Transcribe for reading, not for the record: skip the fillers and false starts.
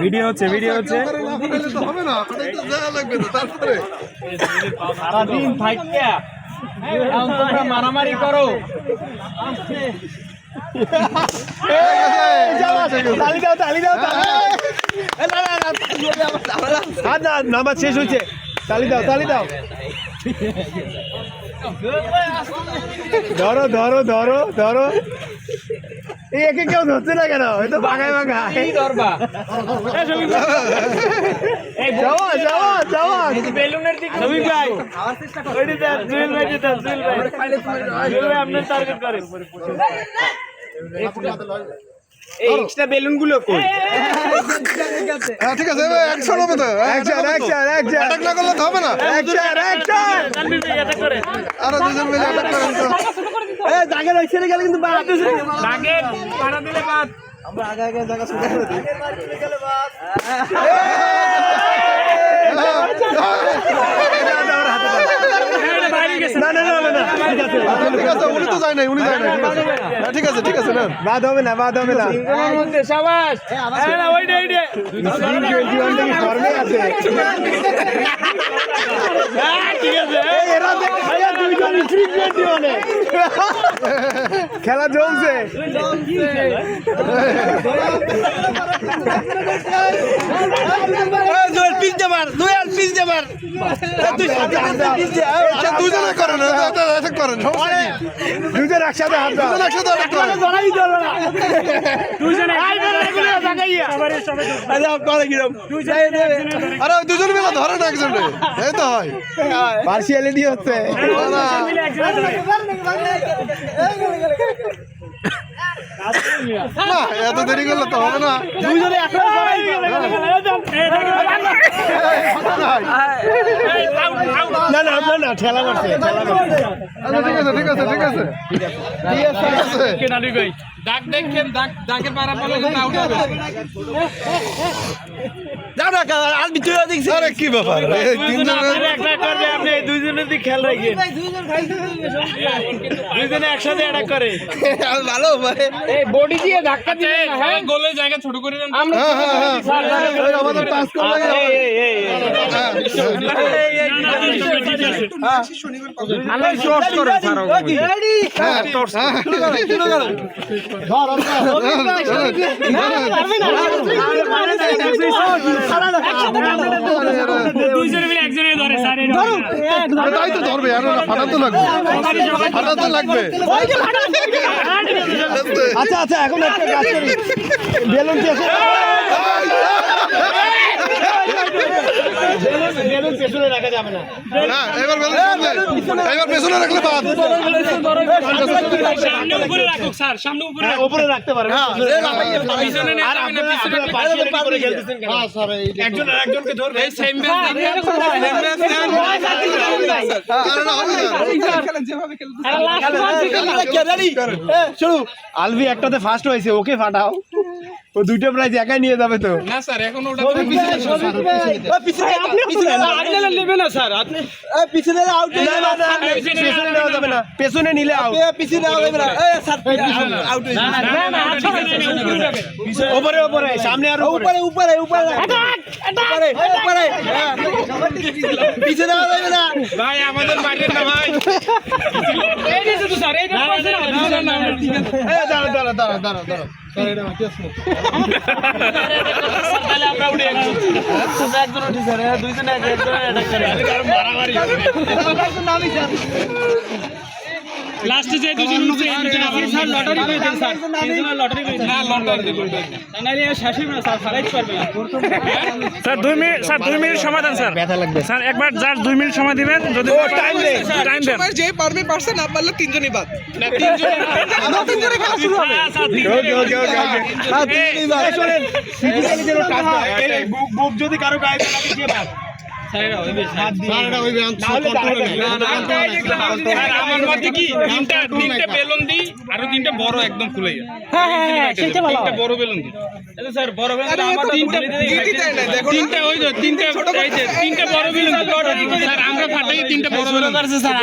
Video হচ্ছে সারাদিন থাইকা তোমরা মারামারি করো। নাম্বার শেষ হয়েছে, তালি দাও ধরো ধরো ধরো ধরো। এই একে কেউ ধরছে না কেন? এই তো ভাগায় ধরবা। বেলুনের দিকে ছবি ভাই, আপনার টার্গেট করেন। এই এক্সট্রা বেলুন গুলো কই? ঠিক আছে, অ্যাকশন হবে তো। অ্যাকশন অ্যাটাক না করলে তো হবে না। আরে দুজন মিলে অ্যাটাক করেন তো। এই দাগের ওই ছেড়ে গেলে কিন্তু বাদ দিছে। দাগে পাড়া দিলে বাদ। আমরা আগে জায়গা শুরু করে দিই। গেলে বাদ। ঠিক আছে, উনি তো যায় নাই। ঠিক আছে না, বাদ হবে না। শাবাশ। খেলা জমছে। দুজনে করেন, দুজন একসাথে হাত দাও। আরে দুজন মিলে ধরে না একজন, এই তো হয় পার্সিয়ালিটি হচ্ছে। না, এত দেরি করলে তো হবে না। না ঠেলা মারছে। ঠিক আছে। দাগ দেখেন, দাগের পারা পালে আউট হবে। আরে কি ব্যাপার, আপনি দুইজনের দিকে খেয়াল রাখেন। দুইজনে একসাথে অ্যাটাক করে ভালো ভাই। এই বডি দিয়ে ধাক্কা দিয়ে গোলের জায়গা ছোট করে দেন। আমাদের পাস করবে। তাই তো ধরবে, ফাটাতে লাগবে। আচ্ছা এখন একটা কাজ করি, বেলুন পেছনে রাখা যাবে না। এবার পেছনে রাখলে বাদ। উপরে রাখতে পারেন। একজনকে ধরবে। আলভি একটাতে ফার্স্ট হয়েছে, ওকে ফাটাও। ও দুইটা প্রাইজ একাই নিয়ে যাবে তো। না স্যার, এখন ওটা পেছনে নিলে আউট। উপরে সামনে আর উপরে পিছনে ভাই আমাদের বাইরের না ভাই। দাঁড়া। লাস্টে যে দুজন উঠছে এই দুজন আবার স্যার লটারি করে দেন স্যার। দুজন লটারি করে না, লটারি করে দেন। নাইলে শাসি না স্যার, ফারাইতে পারবে না। স্যার 2 মিনিট সময় দেন স্যার। ব্যথা লাগবে স্যার একবার জাস্ট 2 মিনিট সময় দিবেন। যদি টাইম দেন যে পারবে পারছে, না পারলে তিনজনই বাদ। না তিনজনে খেলা শুরু হবে। বুক যদি কারো গায়ে লাগে কে বাদ? আমার মতে কি তিনটা বেলুন দিই, আরো তিনটা বড় একদম খুলে যায়। তিনটা বড় বেলুন দিই স্যার। বড় বেলুন তিনটা ওই যে তিনটা বড় বেলুন স্যার। আমরা ফাটাই তিনটা বড় বেলুন স্যার।